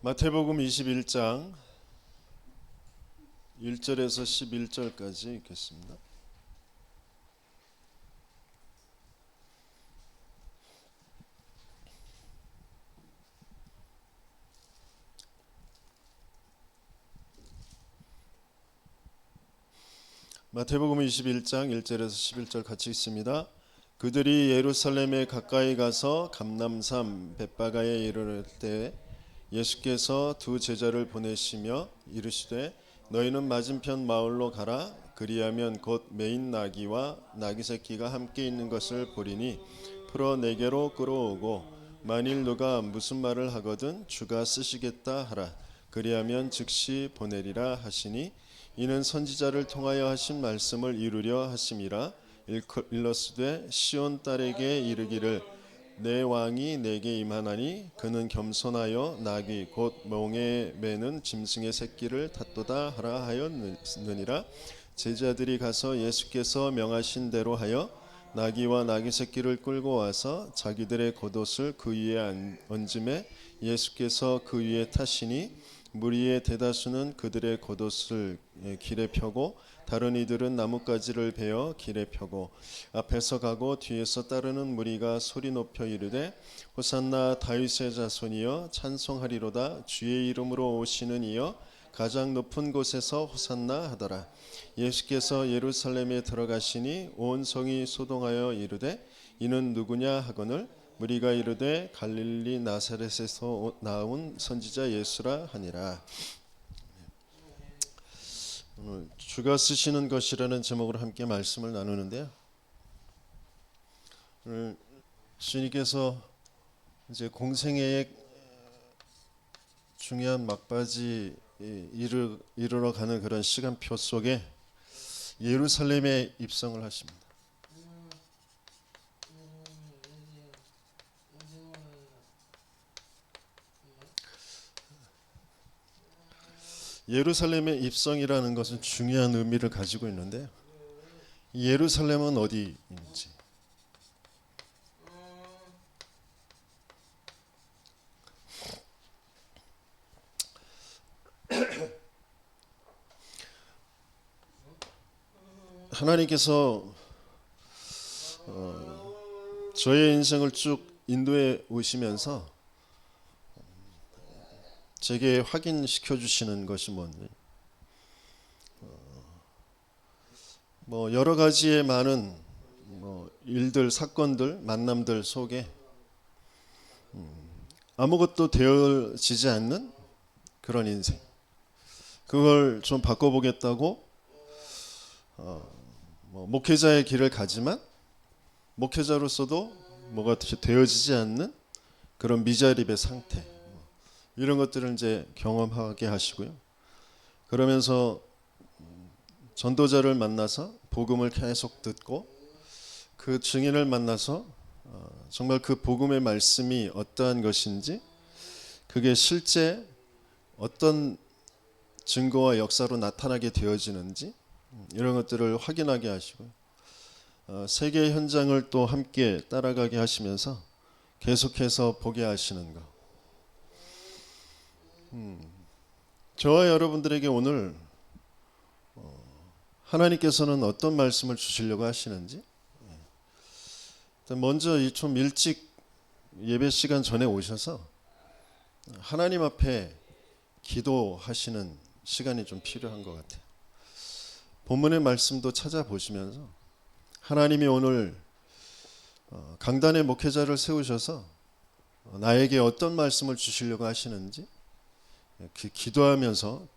마태복음 21장 1절에서 11절까지 읽겠습니다. 마태복음 21장 1절에서 11절 같이 읽습니다. 그들이 예루살렘에 가까이 가서 감람산 벳바가에 이르를 때 예수께서 두 제자를 보내시며 이르시되 너희는 맞은편 마을로 가라. 그리하면 곧 매인 나귀와 나귀 새끼가 함께 있는 것을 보리니 풀어 내게로 끌어오고 만일 누가 무슨 말을 하거든 주가 쓰시겠다 하라. 그리하면 즉시 보내리라 하시니 이는 선지자를 통하여 하신 말씀을 이루려 하심이라. 일러스되 시온 딸에게 이르기를 내 왕이 내게 임하나니 그는 겸손하여 나귀 곧 몽에 매는 짐승의 새끼를 탔도다 하라 하였느니라. 제자들이 가서 예수께서 명하신 대로 하여 나귀와 나귀 새끼를 끌고 와서 자기들의 겉옷을 그 위에 얹음에 예수께서 그 위에 타시니 무리의 대다수는 그들의 겉옷을 길에 펴고 다른 이들은 나뭇가지를 베어 길에 펴고 앞에서 가고 뒤에서 따르는 무리가 소리 높여 이르되 호산나 다윗의 자손이여 찬송하리로다. 주의 이름으로 오시는 이여 가장 높은 곳에서 호산나 하더라. 예수께서 예루살렘에 들어가시니 온 성이 소동하여 이르되 이는 누구냐 하거늘 무리가 이르되 갈릴리 나사렛에서 나온 선지자 예수라 하니라. 오늘 주가 쓰시는 것이라는 제목으로 함께 말씀을 나누는데요. 오늘 주님께서 이제 공생애의 중요한 막바지 이르러 가는 그런 시간표 속에 예루살렘에 입성을 하십니다. 예루살렘의 입성이라는 것은 중요한 의미를 가지고 있는데 예루살렘은 어디인지 하나님께서 저의 인생을 쭉 인도해 오시면서 제게 확인시켜 주시는 것이 뭔지 여러 가지의 많은 일들, 사건들, 만남들 속에 아무것도 되어지지 않는 그런 인생, 그걸 좀 바꿔보겠다고 목회자의 길을 가지만 목회자로서도 뭐가 되어지지 않는 그런 미자립의 상태, 이런 것들을 이제 경험하게 하시고요. 그러면서 전도자를 만나서 복음을 계속 듣고 그 증인을 만나서 정말 그 복음의 말씀이 어떠한 것인지, 그게 실제 어떤 증거와 역사로 나타나게 되어지는지, 이런 것들을 확인하게 하시고요. 세계 현장을 또 함께 따라가게 하시면서 계속해서 보게 하시는 것. 저와 여러분들에게 오늘 하나님께서는 어떤 말씀을 주시려고 하시는지, 먼저 좀 일찍 예배 시간 전에 오셔서 하나님 앞에 기도하시는 시간이 좀 필요한 것 같아요. 본문의 말씀도 찾아보시면서 하나님이 오늘 강단의 목회자를 세우셔서 나에게 어떤 말씀을 주시려고 하시는지 기도하면서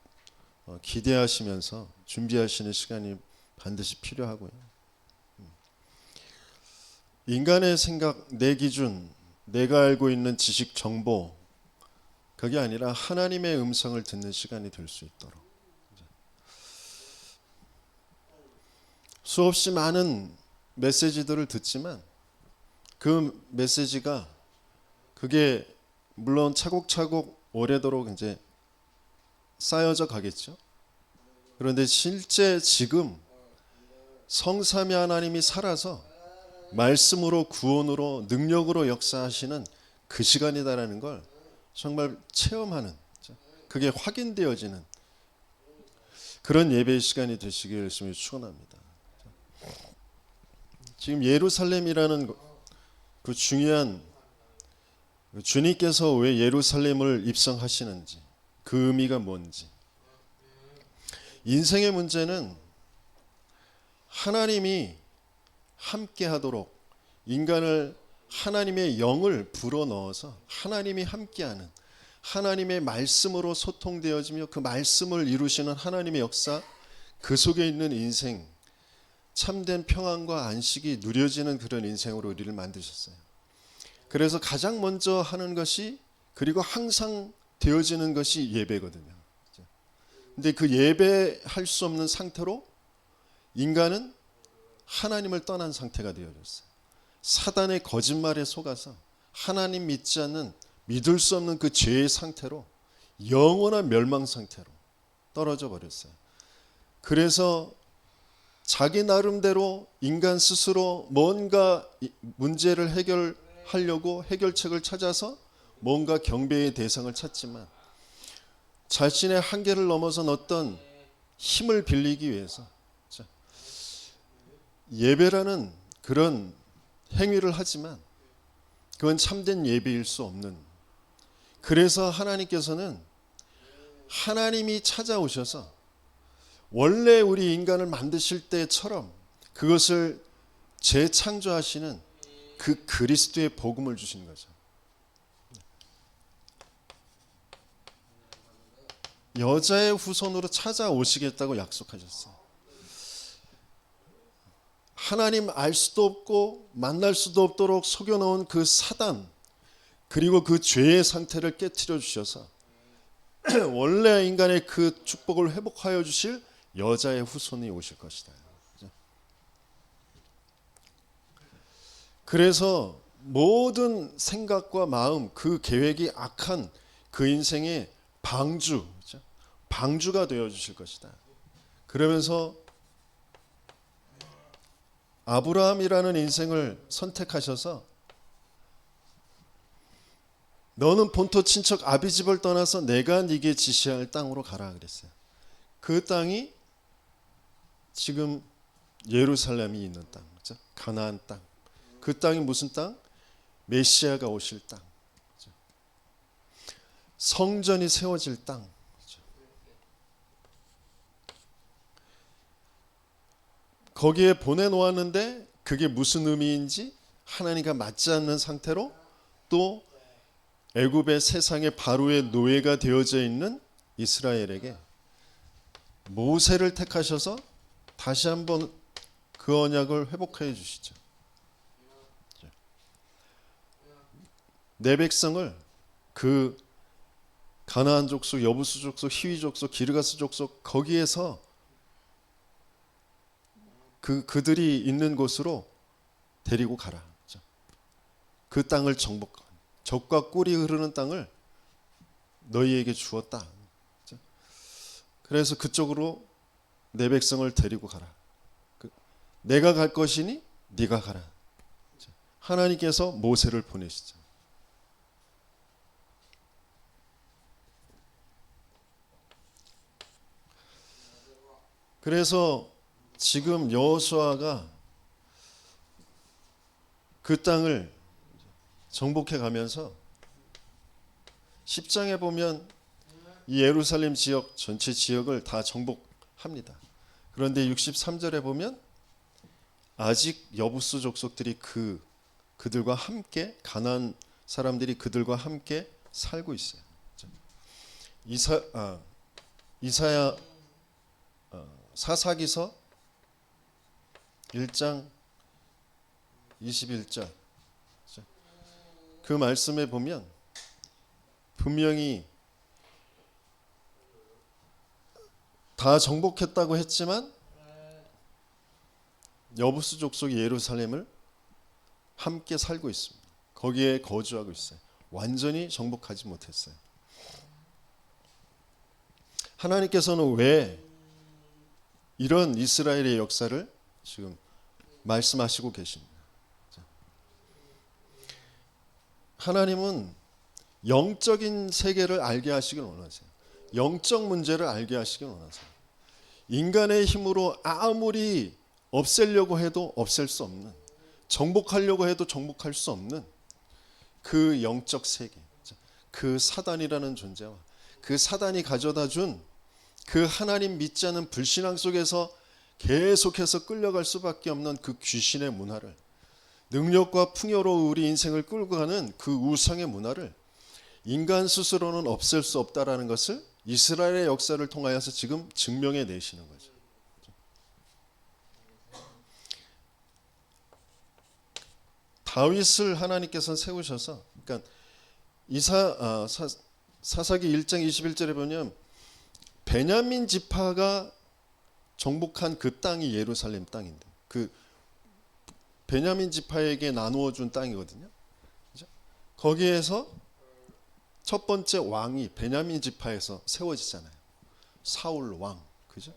기대하시면서 준비하시는 시간이 반드시 필요하고요. 인간의 생각, 내 기준, 내가 알고 있는 지식, 정보, 그게 아니라 하나님의 음성을 듣는 시간이 될 수 있도록 수없이 많은 메시지들을 듣지만 그 메시지가 그게 물론 차곡차곡 오래도록 이제 쌓여져 가겠죠. 그런데 실제 지금 성삼위 하나님이 살아서 말씀으로 구원으로 능력으로 역사하시는 그 시간이다라는 걸 정말 체험하는 그게 확인되어지는 그런 예배의 시간이 되시길 열심히 축원합니다. 지금 예루살렘이라는 그 중요한 주님께서 왜 예루살렘을 입성하시는지 그 의미가 뭔지 인생의 문제는 하나님이 함께 하도록 인간을 하나님의 영을 불어넣어서 하나님이 함께하는 하나님의 말씀으로 소통되어지며 그 말씀을 이루시는 하나님의 역사 그 속에 있는 인생 참된 평안과 안식이 누려지는 그런 인생으로 우리를 만드셨어요. 그래서 가장 먼저 하는 것이 그리고 항상 되어지는 것이 예배거든요. 근데 그 예배할 수 없는 상태로 인간은 하나님을 떠난 상태가 되어졌어요. 사단의 거짓말에 속아서 하나님 믿지 않는 믿을 수 없는 그 죄의 상태로 영원한 멸망 상태로 떨어져 버렸어요. 그래서 자기 나름대로 인간 스스로 뭔가 문제를 해결하려고 해결책을 찾아서 뭔가 경배의 대상을 찾지만 자신의 한계를 넘어선 어떤 힘을 빌리기 위해서 예배라는 그런 행위를 하지만 그건 참된 예배일 수 없는, 그래서 하나님께서는 하나님이 찾아오셔서 원래 우리 인간을 만드실 때처럼 그것을 재창조하시는 그 그리스도의 복음을 주신 거죠. 여자의 후손으로 찾아오시겠다고 약속하셨어요. 하나님 알 수도 없고 만날 수도 없도록 속여놓은 그 사단 그리고 그 죄의 상태를 깨트려 주셔서 원래 인간의 그 축복을 회복하여 주실 여자의 후손이 오실 것이다. 그래서 모든 생각과 마음 그 계획이 악한 그 인생의 방주가 되어 주실 것이다. 그러면서 아브라함이라는 인생을 선택하셔서 너는 본토 친척 아비 집을 떠나서 내가 네게 지시할 땅으로 가라 그랬어요. 그 땅이 지금 예루살렘이 있는 땅, 그렇죠? 가나안 땅. 그 땅이 무슨 땅? 메시아가 오실 땅, 그렇죠? 성전이 세워질 땅. 그렇죠? 거기에 보내놓았는데 그게 무슨 의미인지 하나님과 맞지 않는 상태로 또 애굽의 세상의 바로의 노예가 되어져 있는 이스라엘에게 모세를 택하셔서 다시 한번 그 언약을 회복해 주시죠. 내 백성을 그 가나안 족속, 여부수 족속, 히위 족속, 기르가스 족속 거기에서 그들이 있는 곳으로 데리고 가라. 그 땅을 정복한 적과 꿀이 흐르는 땅을 너희에게 주었다. 그래서 그쪽으로 내 백성을 데리고 가라. 내가 갈 것이니 네가 가라. 하나님께서 모세를 보내시죠. 그래서 지금 여호수아가 그 땅을 정복해 가면서 10장에 보면 이 예루살렘 지역 전체 지역을 다 정복합니다. 그런데 63절에 보면 아직 여부수 족속들이 그들과 함께 가나안 사람들이 그들과 함께 살고 있어요. 이사야 사사기서 1장 21절 그 말씀에 보면 분명히 다 정복했다고 했지만 여부수 족속이 예루살렘을 함께 살고 있습니다. 거기에 거주하고 있어요. 완전히 정복하지 못했어요. 하나님께서는 왜 이런 이스라엘의 역사를 지금 말씀하시고 계십니다. 하나님은 영적인 세계를 알게 하시길 원하세요. 영적 문제를 알게 하시길 원하세요. 인간의 힘으로 아무리 없애려고 해도 없앨 수 없는, 정복하려고 해도 정복할 수 없는 그 영적 세계, 그 사단이라는 존재와 그 사단이 가져다 준 그 하나님 믿지 않는 불신앙 속에서 계속해서 끌려갈 수밖에 없는 그 귀신의 문화를, 능력과 풍요로 우리 인생을 끌고 가는 그 우상의 문화를 인간 스스로는 없앨 수 없다라는 것을 이스라엘의 역사를 통하여서 지금 증명해 내시는 거죠. 다윗을 하나님께서 세우셔서, 그러니까 사사기 1장 21절에 보면 베냐민 지파가 정복한 그 땅이 예루살렘 땅인데, 그 베냐민 지파에게 나누어 준 땅이거든요. 그죠? 거기에서 첫 번째 왕이 베냐민 지파에서 세워지잖아요. 사울 왕, 그죠?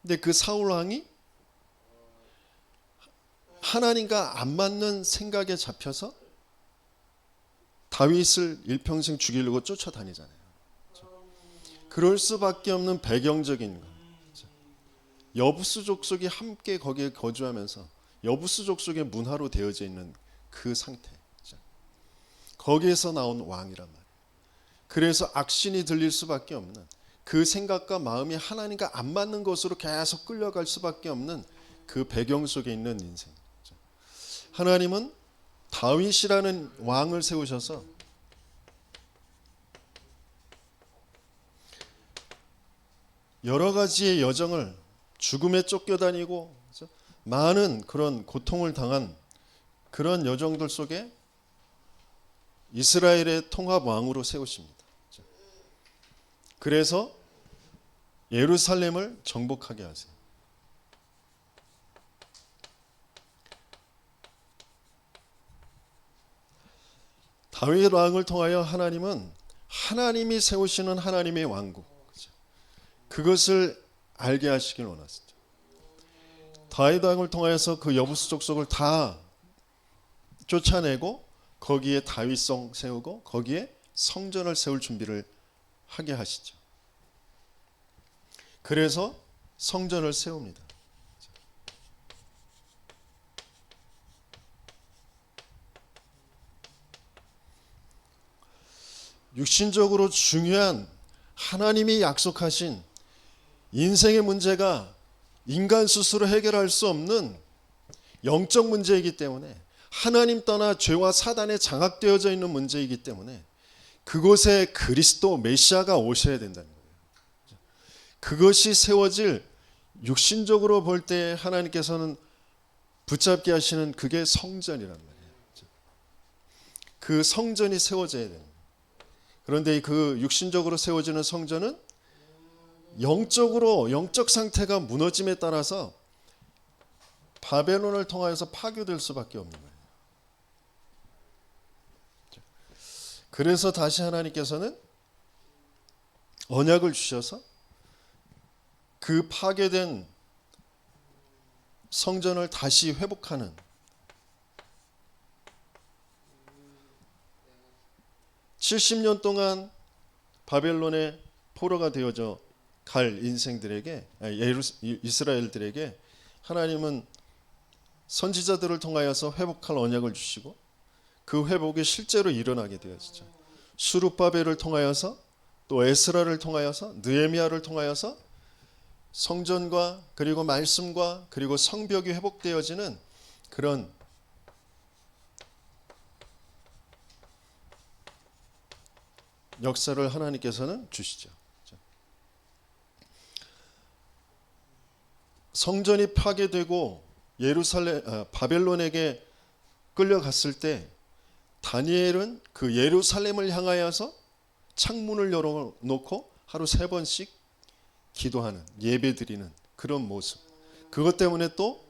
근데 그 사울 왕이 하나님과 안 맞는 생각에 잡혀서 다윗을 일평생 죽이려고 쫓아다니잖아요. 그럴 수밖에 없는 배경적인 것. 여부스 족속이 함께 거기에 거주하면서 여부스 족속의 문화로 되어져 있는 그 상태. 거기에서 나온 왕이란 말이에요. 그래서 악신이 들릴 수밖에 없는, 그 생각과 마음이 하나님과 안 맞는 것으로 계속 끌려갈 수밖에 없는 그 배경 속에 있는 인생. 하나님은 다윗이라는 왕을 세우셔서 여러 가지의 여정을, 죽음에 쫓겨다니고 많은 그런 고통을 당한 그런 여정들 속에 이스라엘의 통합 왕으로 세우십니다. 그래서 예루살렘을 정복하게 하세요. 다윗 왕을 통하여 하나님은 하나님이 세우시는 하나님의 왕국, 그것을 알게 하시길 원하시죠. 다윗 왕을 통하여서 그 여부스 족속을 다 쫓아내고 거기에 다윗성 세우고 거기에 성전을 세울 준비를 하게 하시죠. 그래서 성전을 세웁니다. 육신적으로 중요한 하나님이 약속하신 인생의 문제가 인간 스스로 해결할 수 없는 영적 문제이기 때문에, 하나님 떠나 죄와 사단에 장악되어져 있는 문제이기 때문에 그곳에 그리스도 메시아가 오셔야 된다는 거예요. 그것이 세워질, 육신적으로 볼 때 하나님께서는 붙잡게 하시는 그게 성전이란 말이에요. 그 성전이 세워져야 되는 거예요. 그런데 그 육신적으로 세워지는 성전은 영적으로, 영적 상태가 무너짐에 따라서 바벨론을 통하여서 파괴될 수밖에 없는 거예요. 그래서 다시 하나님께서는 언약을 주셔서 그 파괴된 성전을 다시 회복하는, 70년 동안 바벨론의 포로가 되어져 갈 인생들에게, 이스라엘들에게 하나님은 선지자들을 통하여서 회복할 언약을 주시고 그 회복이 실제로 일어나게 되어지죠. 수룹바벨을 통하여서, 또 에스라를 통하여서, 느헤미야를 통하여서 성전과 그리고 말씀과 그리고 성벽이 회복되어지는 그런 역사를 하나님께서는 주시죠. 성전이 파괴되고 바벨론에게 끌려갔을 때 다니엘은 그 예루살렘을 향하여서 창문을 열어놓고 하루 3번씩 기도하는, 예배드리는 그런 모습, 그것 때문에 또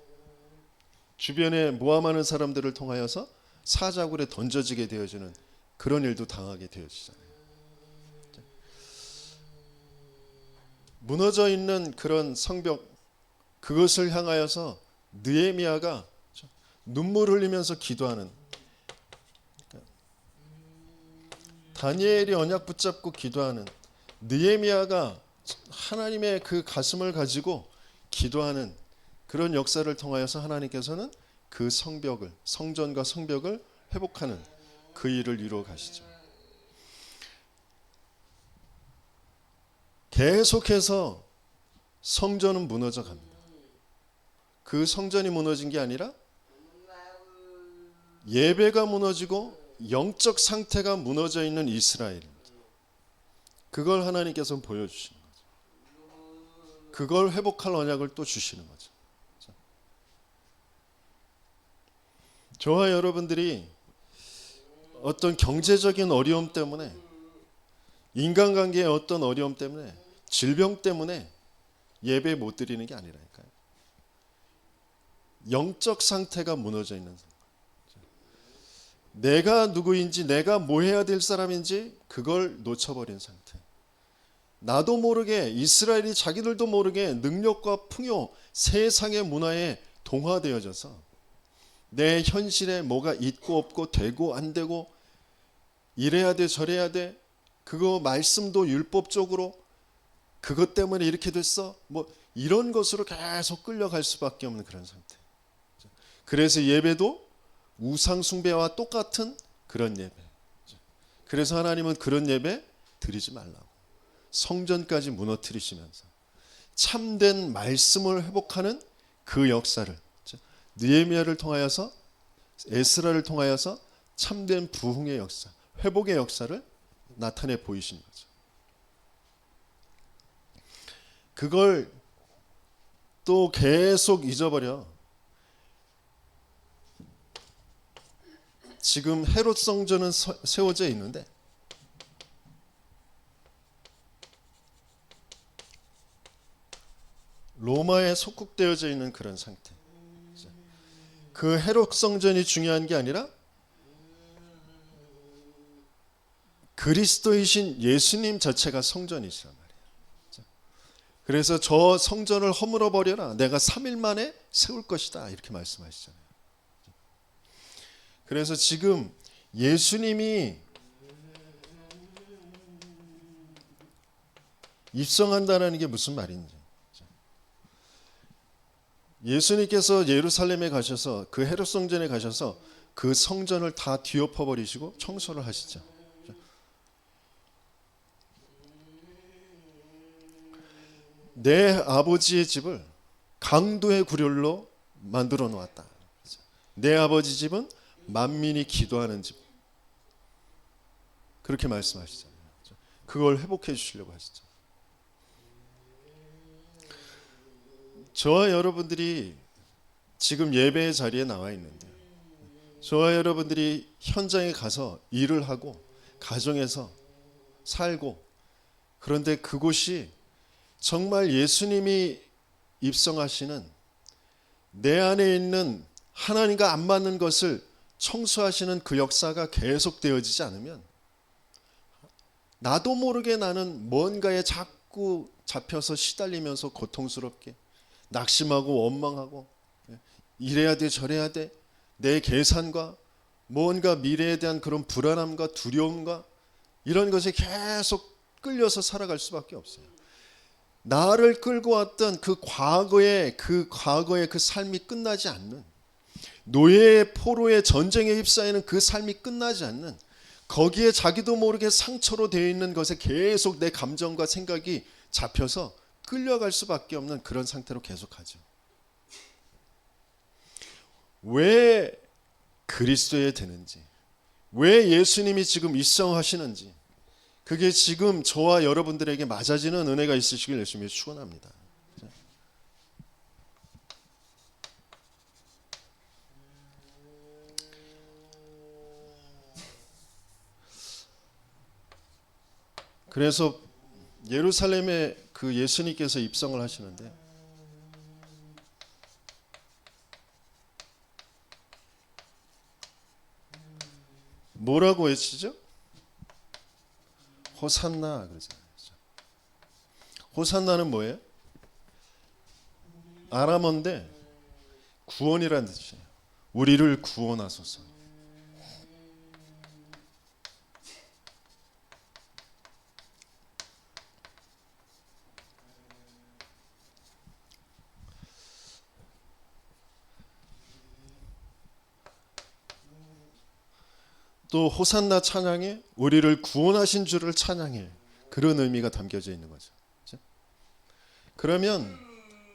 주변에 모함하는 사람들을 통하여서 사자굴에 던져지게 되어지는 그런 일도 당하게 되어지잖아요. 무너져 있는 그런 성벽, 그것을 향하여서 느헤미야가 눈물 흘리면서 기도하는, 다니엘이 언약 붙잡고 기도하는, 느헤미야가 하나님의 그 가슴을 가지고 기도하는 그런 역사를 통하여서 하나님께서는 그 성벽을, 성전과 성벽을 회복하는 그 일을 이루어 가시죠. 계속해서 성전은 무너져 갑니다. 그 성전이 무너진 게 아니라 예배가 무너지고 영적 상태가 무너져 있는 이스라엘입니다. 그걸 하나님께서 보여주시는 거죠. 그걸 회복할 언약을 또 주시는 거죠. 저와 여러분들이 어떤 경제적인 어려움 때문에, 인간관계의 어떤 어려움 때문에, 질병 때문에 예배 못 드리는 게 아니라니까요. 영적 상태가 무너져 있는 상태. 내가 누구인지, 내가 뭐 해야 될 사람인지 그걸 놓쳐버린 상태. 나도 모르게, 이스라엘이 자기들도 모르게 능력과 풍요, 세상의 문화에 동화되어져서 내 현실에 뭐가 있고 없고, 되고 안 되고, 이래야 돼 저래야 돼, 그거 말씀도 율법적으로 그것 때문에 이렇게 됐어, 뭐 이런 것으로 계속 끌려갈 수밖에 없는 그런 상태. 그래서 예배도 우상 숭배와 똑같은 그런 예배. 그래서 하나님은 그런 예배 드리지 말라고 성전까지 무너뜨리시면서 참된 말씀을 회복하는 그 역사를, 느헤미야를 통하여서, 에스라를 통하여서 참된 부흥의 역사, 회복의 역사를 나타내 보이신 거죠. 그걸 또 계속 잊어버려 지금 헤롯 성전은 세워져 있는데 로마에 속국되어져 있는 그런 상태. 그 헤롯 성전이 중요한 게 아니라 그리스도이신 예수님 자체가 성전이시란 말이에요. 그래서 저 성전을 허물어 버려라, 내가 3일 만에 세울 것이다, 이렇게 말씀하시잖아요. 그래서 지금 예수님이 입성한다는 게 무슨 말인지, 예수님께서 예루살렘에 가셔서 그 헤롯 성전에 가셔서 그 성전을 다 뒤엎어 버리시고 청소를 하시죠. 내 아버지의 집을 강도의 굴열로 만들어 놓았다. 내 아버지 집은 만민이 기도하는 집. 그렇게 말씀하시잖아요. 그걸 회복해 주시려고 하시죠. 저와 여러분들이 지금 예배의 자리에 나와 있는데, 저와 여러분들이 현장에 가서 일을 하고 가정에서 살고, 그런데 그곳이 정말 예수님이 입성하시는 내 안에 있는 하나님과 안 맞는 것을 청소하시는 그 역사가 계속되어지지 않으면, 나도 모르게 나는 뭔가에 자꾸 잡혀서 시달리면서 고통스럽게 낙심하고 원망하고, 이래야 돼 저래야 돼, 내 계산과 뭔가 미래에 대한 그런 불안함과 두려움과 이런 것에 계속 끌려서 살아갈 수밖에 없어요. 나를 끌고 왔던 그 과거의 그 삶이 끝나지 않는, 노예의 포로의 전쟁에 휩싸이는 그 삶이 끝나지 않는, 거기에 자기도 모르게 상처로 되어 있는 것에 계속 내 감정과 생각이 잡혀서 끌려갈 수밖에 없는 그런 상태로 계속하죠. 왜 그리스도에 되는지, 왜 예수님이 지금 입성하시는지, 그게 지금 저와 여러분들에게 맞아지는 은혜가 있으시길 열심히 축원합니다. 그래서 예루살렘에 그 예수님께서 입성을 하시는데, 뭐라고 외치죠? 호산나 그러잖아요. 호산나는 뭐예요? 아람어인데 구원이라는 뜻이에요. 우리를 구원하소서. 또 호산나 찬양에 우리를 구원하신 주를 찬양해. 그런 의미가 담겨져 있는 거죠. 그렇죠? 그러면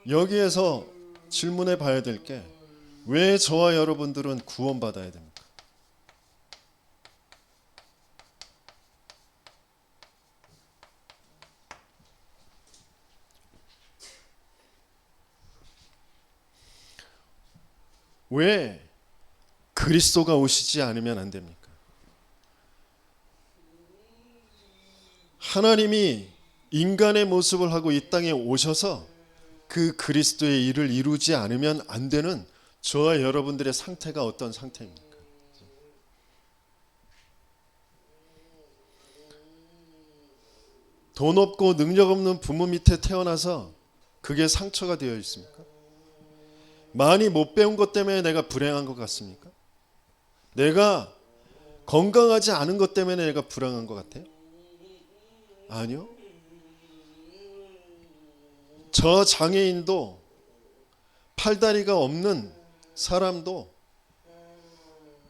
여기에서 질문해 봐야 될 게, 왜 저와 여러분들은 구원받아야 됩니까? 왜 그리스도가 오시지 않으면 안 됩니까? 하나님이 인간의 모습을 하고 이 땅에 오셔서 그 그리스도의 일을 이루지 않으면 안 되는 저와 여러분들의 상태가 어떤 상태입니까? 돈 없고 능력 없는 부모 밑에 태어나서 그게 상처가 되어 있습니까? 많이 못 배운 것 때문에 내가 불행한 것 같습니까? 내가 건강하지 않은 것 때문에 내가 불행한 것 같아요? 아니요. 저 장애인도, 팔다리가 없는 사람도,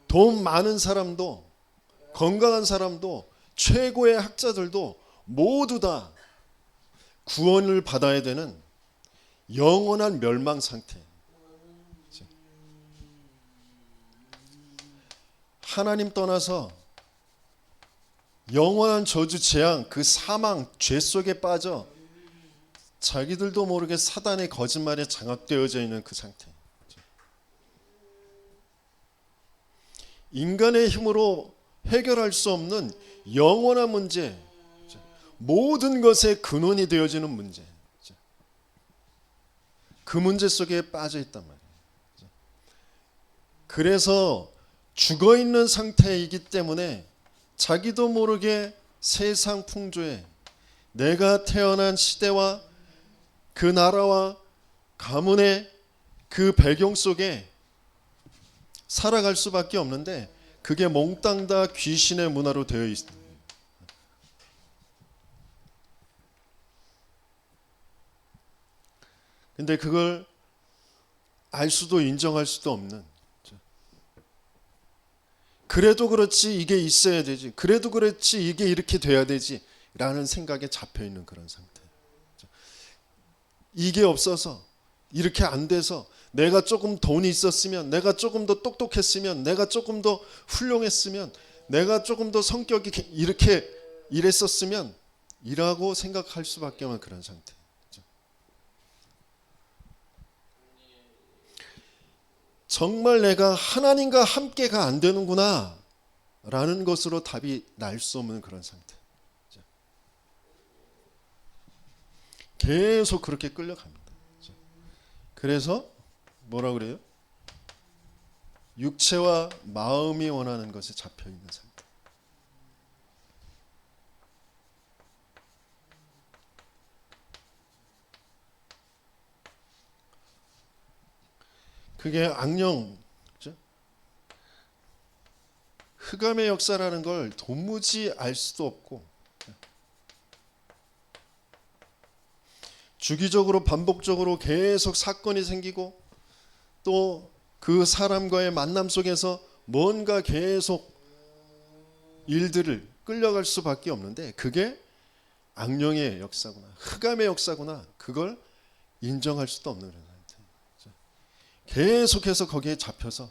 돈 많은 사람도, 건강한 사람도, 최고의 학자들도 모두 다 구원을 받아야 되는 영원한 멸망 상태. 하나님 떠나서 영원한 저주, 재앙, 그 사망, 죄 속에 빠져 자기들도 모르게 사단의 거짓말에 장악되어져 있는 그 상태. 인간의 힘으로 해결할 수 없는 영원한 문제, 모든 것의 근원이 되어지는 문제, 그 문제 속에 빠져 있단 말이에요. 그래서 죽어있는 상태이기 때문에 자기도 모르게 세상 풍조에, 내가 태어난 시대와 그 나라와 가문의 그 배경 속에 살아갈 수밖에 없는데, 그게 몽땅 다 귀신의 문화로 되어 있습니다. 근데 그걸 알 수도 인정할 수도 없는, 그래도 그렇지 이게 있어야 되지, 그래도 그렇지 이게 이렇게 돼야 되지 라는 생각에 잡혀있는 그런 상태. 이게 없어서, 이렇게 안 돼서, 내가 조금 돈이 있었으면, 내가 조금 더 똑똑했으면, 내가 조금 더 훌륭했으면, 내가 조금 더 성격이 이렇게 이랬었으면 이라고 생각할 수밖에 없는 그런 상태. 정말 내가 하나님과 함께가 안 되는구나 라는 것으로 답이 날 수 없는 그런 상태. 계속 그렇게 끌려갑니다. 그래서 뭐라 그래요? 육체와 마음이 원하는 것에 잡혀 있는 상태. 그게 악령, 그죠? 흑암의 역사라는 걸 도무지 알 수도 없고, 주기적으로 반복적으로 계속 사건이 생기고, 또 그 사람과의 만남 속에서 뭔가 계속 일들을 끌려갈 수밖에 없는데, 그게 악령의 역사구나, 흑암의 역사구나, 그걸 인정할 수도 없는 그런 상태. 계속해서 거기에 잡혀서,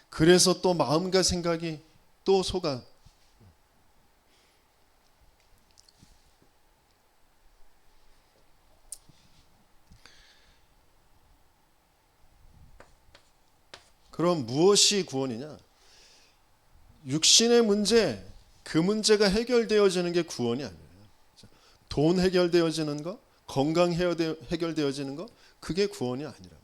그래서 또 마음과 생각이 또 속아. 그럼 무엇이 구원이냐? 육신의 문제, 그 문제가 해결되어지는 게 구원이 아니에요. 돈 해결되어지는 거, 건강 해결되어지는 거, 그게 구원이 아니란 말이에요.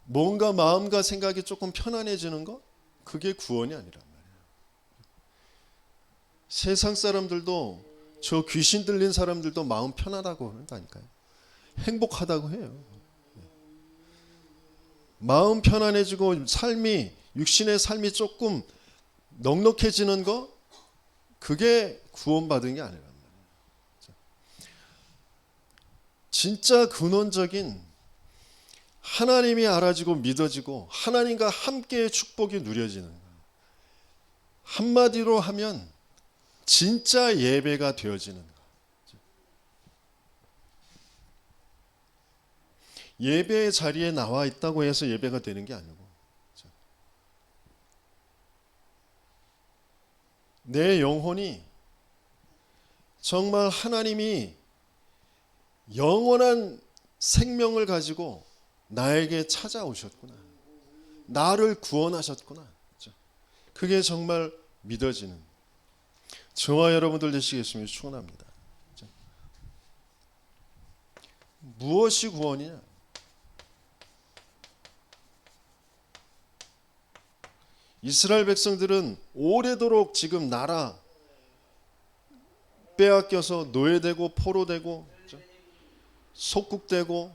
뭔가 마음과 생각이 조금 편안해지는 거, 그게 구원이 아니란 말이에요. 세상 사람들도, 저 귀신 들린 사람들도 마음 편하다고 한다니까요. 행복하다고 해요. 마음 편안해지고 삶이, 육신의 삶이 조금 넉넉해지는 거, 그게 구원받은 게 아니란 말이에요. 진짜 근원적인 하나님이 알아지고 믿어지고 하나님과 함께의 축복이 누려지는 거예요. 한마디로 하면 진짜 예배가 되어지는 거죠. 예배의 자리에 나와 있다고 해서 예배가 되는 게 아니고, 내 영혼이 정말 하나님이 영원한 생명을 가지고 나에게 찾아오셨구나, 나를 구원하셨구나, 그게 정말 믿어지는, 저와 여러분들 되시겠으면 축원합니다. 무엇이 구원이냐? 이스라엘 백성들은 오래도록 지금 나라 빼앗겨서 노예되고 포로되고 속국되고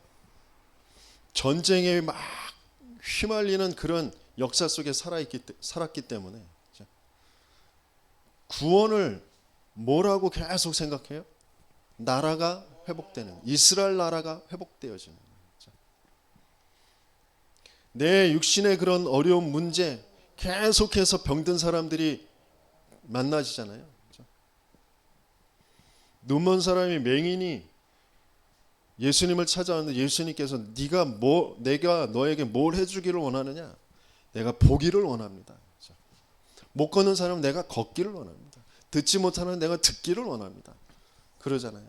전쟁에 막 휘말리는 그런 역사 속에 살았기 때문에 구원을 뭐라고 계속 생각해요? 나라가 회복되는, 이스라엘 나라가 회복되어지는, 내 육신의 그런 어려운 문제, 계속해서 병든 사람들이 만나지잖아요. 눈먼 사람이, 맹인이 예수님을 찾아왔는데 예수님께서 내가 너에게 뭘 해주기를 원하느냐? 내가 보기를 원합니다. 못 걷는 사람은 내가 걷기를 원합니다. 듣지 못하는 내가 듣기를 원합니다. 그러잖아요.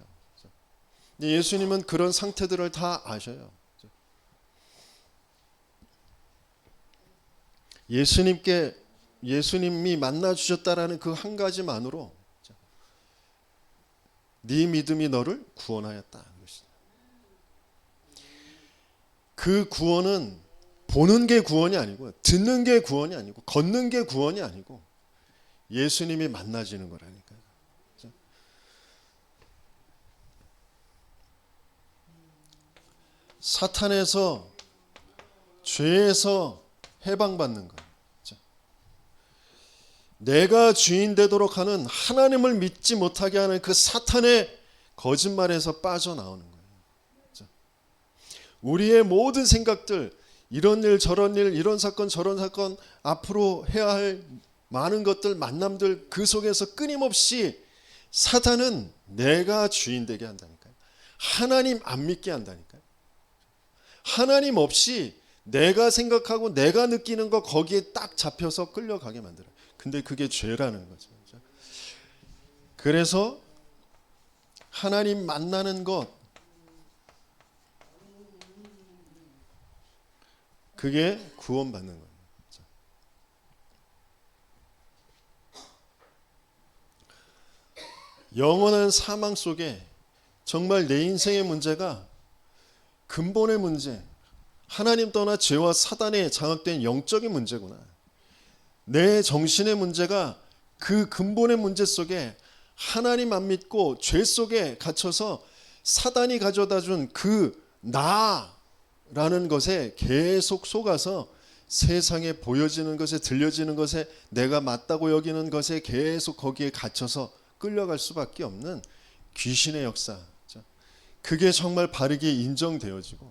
예수님은 그런 상태들을 다 아셔요. 예수님이 만나 주셨다라는 그 한 가지만으로 네 믿음이 너를 구원하였다. 그 구원은 보는 게 구원이 아니고, 듣는 게 구원이 아니고, 걷는 게 구원이 아니고, 예수님이 만나지는 거라니까요. 사탄에서, 죄에서 해방받는 것, 내가 주인 되도록 하는, 하나님을 믿지 못하게 하는 그 사탄의 거짓말에서 빠져나오는 거예요. 우리의 모든 생각들, 이런 일 저런 일, 이런 사건 저런 사건, 앞으로 해야 할 많은 것들, 만남들, 그 속에서 끊임없이 사탄은 내가 주인 되게 한다니까요. 하나님 안 믿게 한다니까요. 하나님 없이 내가 생각하고 내가 느끼는 거 거기에 딱 잡혀서 끌려가게 만들어요. 근데 그게 죄라는 거죠. 그래서 하나님 만나는 것, 그게 구원받는 거예요. 영원한 사망 속에 정말 내 인생의 문제가 근본의 문제, 하나님 떠나 죄와 사단에 장악된 영적인 문제구나. 내 정신의 문제가 그 근본의 문제 속에 하나님 안 믿고 죄 속에 갇혀서 사단이 가져다 준 그 나라는 것에 계속 속아서 세상에 보여지는 것에, 들려지는 것에, 내가 맞다고 여기는 것에 계속 거기에 갇혀서 끌려갈 수밖에 없는 귀신의 역사, 그게 정말 바르게 인정되어지고,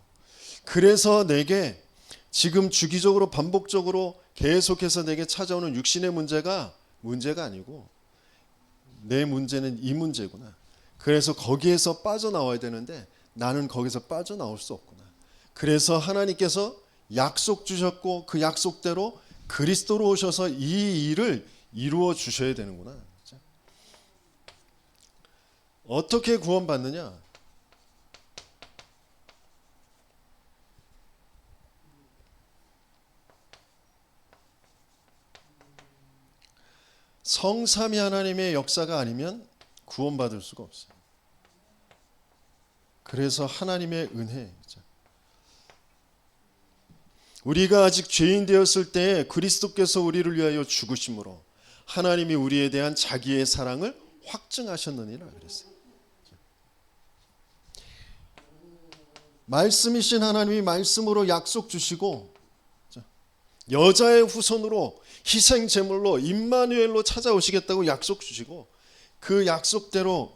그래서 내게 지금 주기적으로 반복적으로 계속해서 내게 찾아오는 육신의 문제가 아니고 내 문제는 이 문제구나. 그래서 거기에서 빠져나와야 되는데 나는 거기서 빠져나올 수 없구나. 그래서 하나님께서 약속 주셨고 그 약속대로 그리스도로 오셔서 이 일을 이루어 주셔야 되는구나. 어떻게 구원받느냐? 성삼위 하나님의 역사가 아니면 구원받을 수가 없어요. 그래서 하나님의 은혜죠. 우리가 아직 죄인 되었을 때 그리스도께서 우리를 위하여 죽으심으로 하나님이 우리에 대한 자기의 사랑을 확증하셨느니라 그랬어요. 말씀이신 하나님이 말씀으로 약속 주시고 여자의 후손으로 희생 제물로 임마누엘로 찾아오시겠다고 약속 주시고 그 약속대로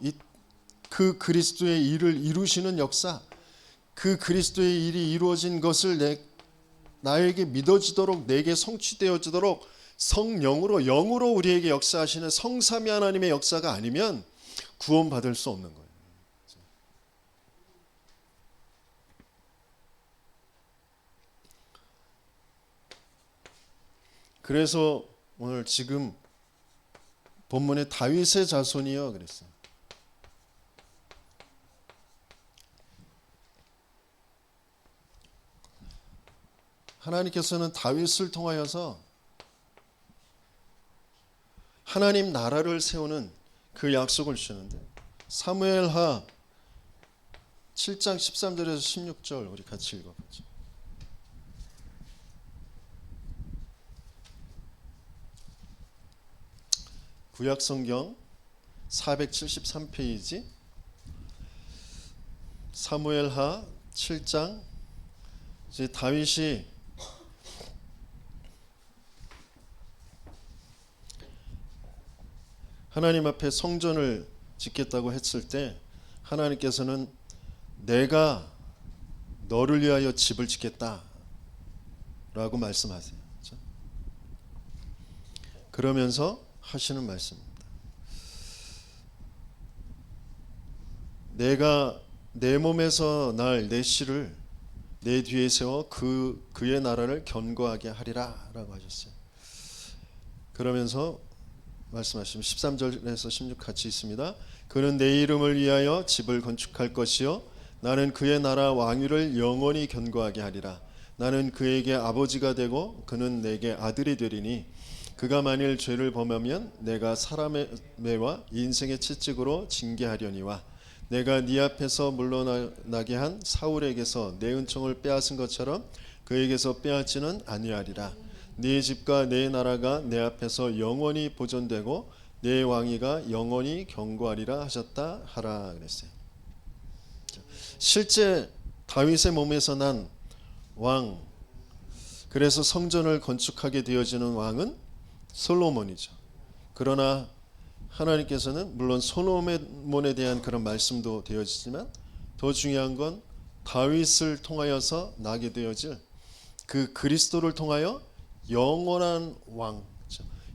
그 그리스도의 일을 이루시는 역사, 그 그리스도의 일이 이루어진 것을 나에게 믿어지도록, 내게 성취되어지도록 성령으로 영으로 우리에게 역사하시는 성삼위 하나님의 역사가 아니면 구원받을 수 없는 거예요. 그래서 오늘 지금 본문에 다윗의 자손이요 그랬어요. 하나님께서는 다윗을 통하여서 하나님 나라를 세우는 그 약속을 주시는데, 사무엘하 7장 13절에서 16절 우리 같이 읽어보죠. 구약성경 473페이지 사무엘하 7장. 이제 다윗이 하나님 앞에 성전을 짓겠다고 했을 때 하나님께서는 내가 너를 위하여 집을 짓겠다 라고 말씀하세요. 그렇죠? 그러면서 하시는 말씀입니다. 내가 내 몸에서 날 내 씨를 내 뒤에 세워 그의 나라를 견고하게 하리라 라고 하셨어요. 그러면서 말씀하시면 13절에서 16 같이 있습니다. 그는 내 이름을 위하여 집을 건축할 것이요 나는 그의 나라 왕위를 영원히 견고하게 하리라. 나는 그에게 아버지가 되고 그는 내게 아들이 되리니 그가 만일 죄를 범하면 내가 사람의 매와 인생의 채찍으로 징계하려니와 내가 네 앞에서 물러나게 한 사울에게서 내 은총을 빼앗은 것처럼 그에게서 빼앗지는 아니하리라. 네 집과 네 나라가 내 앞에서 영원히 보존되고 내 왕위가 영원히 견고하리라 하셨다 하라 그랬어요. 실제 다윗의 몸에서 난 왕, 그래서 성전을 건축하게 되어지는 왕은 솔로몬이죠. 그러나 하나님께서는 물론 솔로몬에 대한 그런 말씀도 되어지지만 더 중요한 건 다윗을 통하여서 나게 되어질 그 그리스도를 통하여 영원한 왕,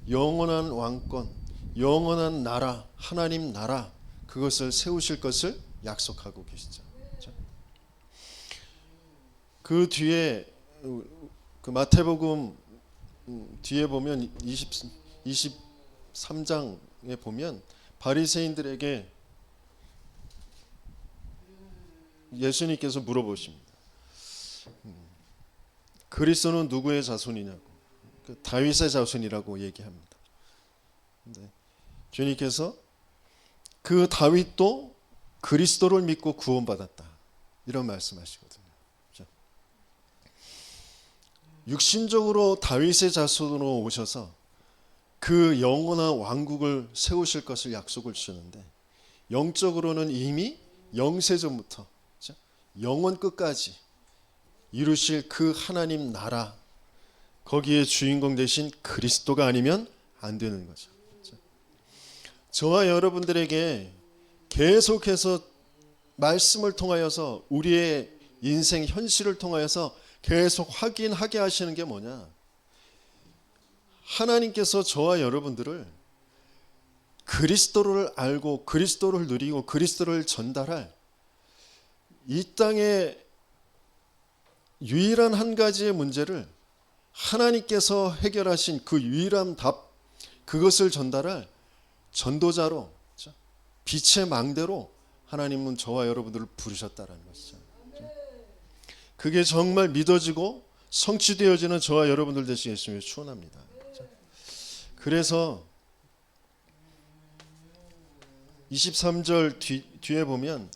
영원한 왕권, 영원한 나라, 하나님 나라, 그것을 세우실 것을 약속하고 계시죠. 그 뒤에 그 마태복음 뒤에 보면 23장에 보면 바리새인들에게 예수님께서 물어보십니다. 그리스도는 누구의 자손이냐고. 다윗의 자손이라고 얘기합니다. 주님께서 그 다윗도 그리스도를 믿고 구원받았다 이런 말씀하시거든요. 육신적으로 다윗의 자손으로 오셔서 그 영원한 왕국을 세우실 것을 약속을 주시는데, 영적으로는 이미 영세전부터 영원 끝까지 이루실 그 하나님 나라, 거기에 주인공 되신 그리스도가 아니면 안 되는 거죠. 저와 여러분들에게 계속해서 말씀을 통하여서 우리의 인생 현실을 통하여서 계속 확인하게 하시는 게 뭐냐? 하나님께서 저와 여러분들을 그리스도를 알고 그리스도를 누리고 그리스도를 전달할 이 땅의 유일한 한 가지의 문제를 하나님께서 해결하신 그 유일한 답, 그것을 전달할 전도자로, 빛의 망대로 하나님은 저와 여러분들을 부르셨다라는 것이죠. 그게 정말 믿어지고 성취되어지는 저와 여러분들 되시겠음을 축원합니다. 그래서 23절 뒤에 보면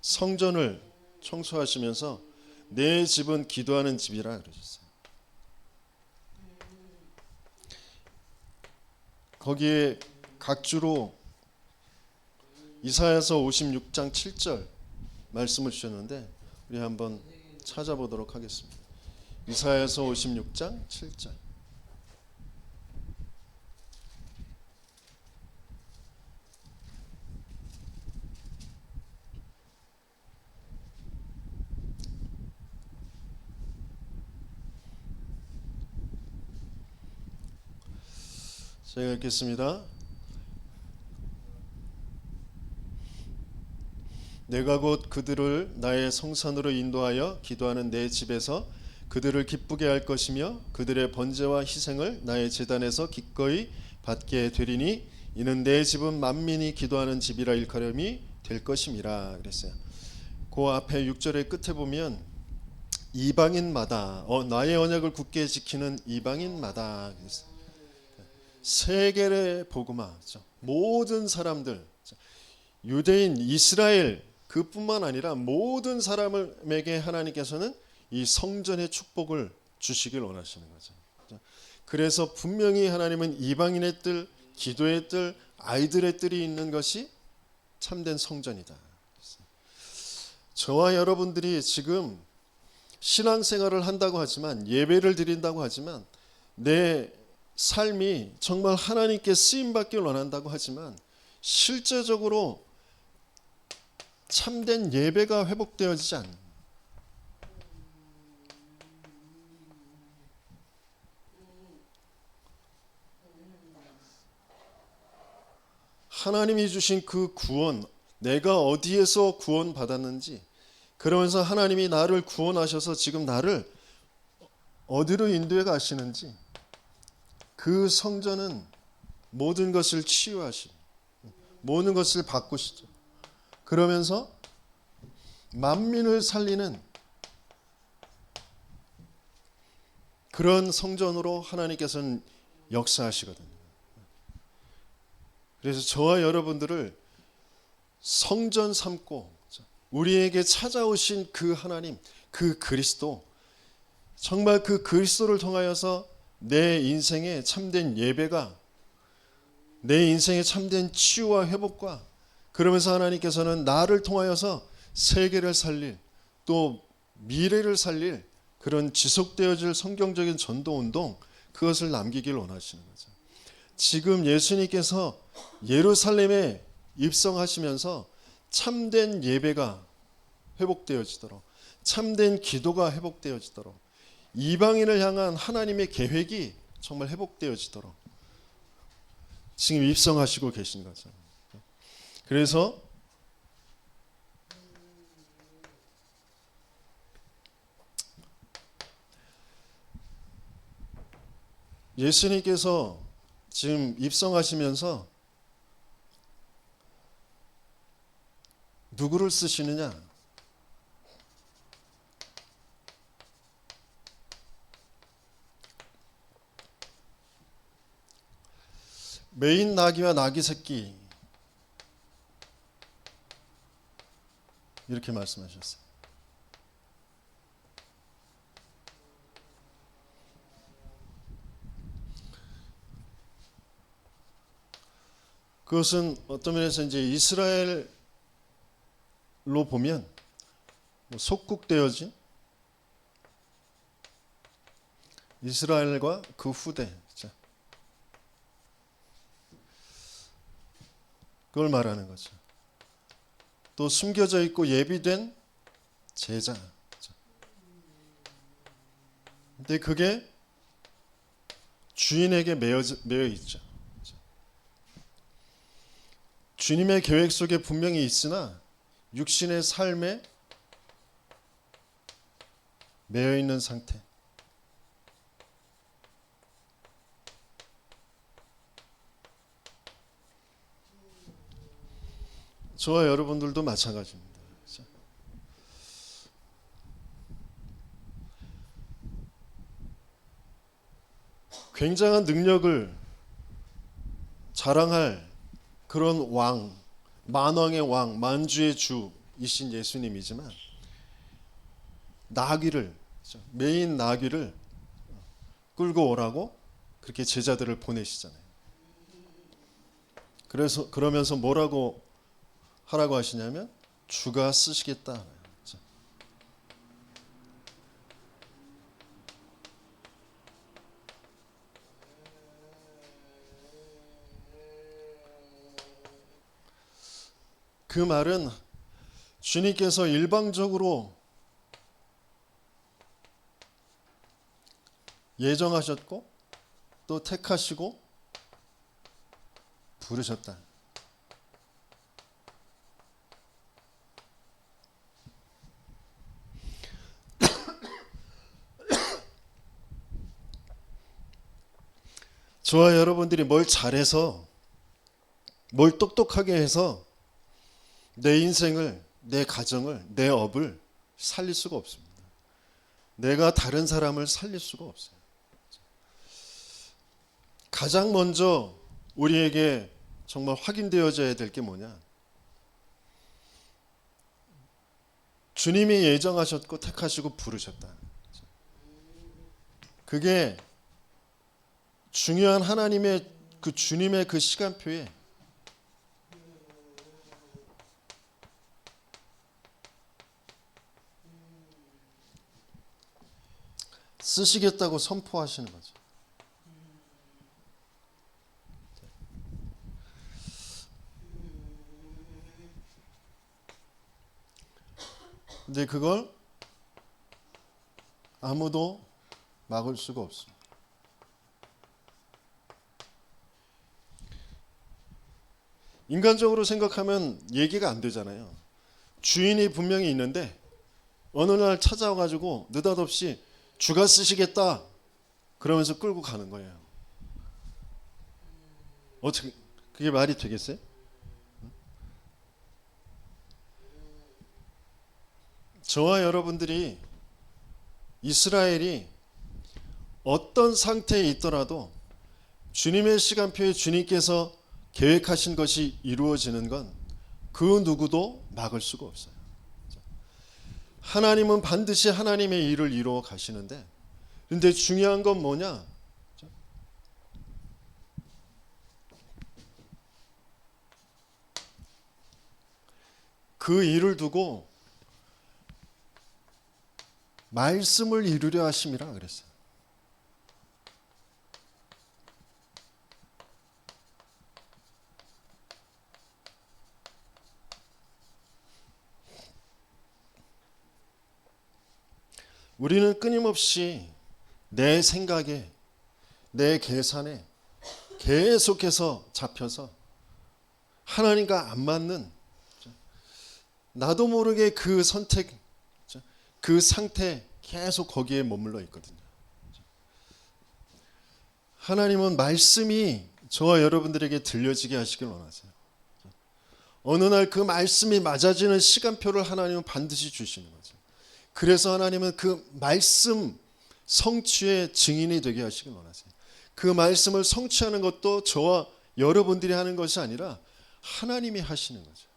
성전을 청소하시면서 내 집은 기도하는 집이라 그러셨어요. 거기에 각주로 이사야서 56장 7절 말씀을 주셨는데 우리 한번 찾아보도록 하겠습니다. 이사야서 56장 7절. 제가 읽겠습니다. 내가 곧 그들을 나의 성산으로 인도하여 기도하는 내 집에서 그들을 기쁘게 할 것이며 그들의 번제와 희생을 나의 제단에서 기꺼이 받게 되리니 이는 내 집은 만민이 기도하는 집이라 일컬음이 될 것임이라 그랬어요. 그 앞에 6절의 끝에 보면 이방인마다 나의 언약을 굳게 지키는 이방인마다 세계의 복음화, 모든 사람들, 유대인, 이스라엘 그뿐만 아니라 모든 사람에게 하나님께서는 이 성전의 축복을 주시길 원하시는 거죠. 그래서 분명히 하나님은 이방인의 뜰, 기도의 뜰, 아이들의 뜰이 있는 것이 참된 성전이다. 저와 여러분들이 지금 신앙생활을 한다고 하지만, 예배를 드린다고 하지만, 내 삶이 정말 하나님께 쓰임받길 원한다고 하지만 실제적으로 참된 예배가 회복되어지지 않는, 하나님이 주신 그 구원, 내가 어디에서 구원받았는지, 그러면서 하나님이 나를 구원하셔서 지금 나를 어디로 인도해 가시는지, 그 성전은 모든 것을 치유하시고 모든 것을 바꾸시죠. 그러면서 만민을 살리는 그런 성전으로 하나님께서는 역사하시거든요. 그래서 저와 여러분들을 성전 삼고 우리에게 찾아오신 그 하나님, 그 그리스도, 정말 그 그리스도를 통하여서 내 인생의 참된 예배가, 내 인생의 참된 치유와 회복과, 그러면서 하나님께서는 나를 통하여서 세계를 살릴, 또 미래를 살릴 그런 지속되어질 성경적인 전도운동, 그것을 남기길 원하시는 거죠. 지금 예수님께서 예루살렘에 입성하시면서 참된 예배가 회복되어지도록, 참된 기도가 회복되어지도록, 이방인을 향한 하나님의 계획이 정말 회복되어지도록 지금 입성하시고 계신 거죠. 그래서 예수님께서 지금 입성하시면서 누구를 쓰시느냐? 메인 나귀와 나귀 새끼, 이렇게 말씀하셨어요. 그것은 어떤 면에서 이제 이스라엘로 보면 속국되어진 이스라엘과 그 후대, 그걸 말하는 거죠. 또 숨겨져 있고 예비된 제자. 근데 그게 주인에게 매여 있죠. 주님의 계획 속에 분명히 있으나 육신의 삶에 매여 있는 상태. 저와 여러분들도 마찬가지입니다. 굉장한 능력을 자랑할 그런 왕, 만왕의 왕, 만주의 주이신 예수님이지만 나귀를, 메인 나귀를 끌고 오라고 그렇게 제자들을 보내시잖아요. 그러면서 뭐라고 하라고 하시냐면 주가 쓰시겠다. 그 말은 주님께서 일방적으로 예정하셨고 또 택하시고 부르셨다. 저와 여러분들이 뭘 잘해서, 뭘 똑똑하게 해서 내 인생을, 내 가정을, 내 업을 살릴 수가 없습니다. 내가 다른 사람을 살릴 수가 없어요. 가장 먼저 우리에게 정말 확인되어져야 될 게 뭐냐? 주님이 예정하셨고 택하시고 부르셨다. 그게 중요한 하나님의 그 주님의 그 시간표에 쓰시겠다고 선포하시는 거죠. 근데 그걸 아무도 막을 수가 없습니다. 인간적으로 생각하면 얘기가 안 되잖아요. 주인이 분명히 있는데 어느 날 찾아와가지고 느닷없이 주가 쓰시겠다 그러면서 끌고 가는 거예요. 어떻게 그게 말이 되겠어요? 저와 여러분들이 이스라엘이 어떤 상태에 있더라도 주님의 시간표에 주님께서 계획하신 것이 이루어지는 건 그 누구도 막을 수가 없어요. 하나님은 반드시 하나님의 일을 이루어 가시는데, 그런데 중요한 건 뭐냐? 그 일을 두고 말씀을 이루려 하심이라 그랬어요. 우리는 끊임없이 내 생각에, 내 계산에 계속해서 잡혀서 하나님과 안 맞는, 나도 모르게 그 선택, 그 상태 계속 거기에 머물러 있거든요. 하나님은 말씀이 저와 여러분들에게 들려지게 하시길 원하세요. 어느 날 그 말씀이 맞아지는 시간표를 하나님은 반드시 주시는 거죠. 그래서 하나님은 그 말씀 성취의 증인이 되게 하시길 원하세요. 그 말씀을 성취하는 것도 저와 여러분들이 하는 것이 아니라 하나님이 하시는 거죠.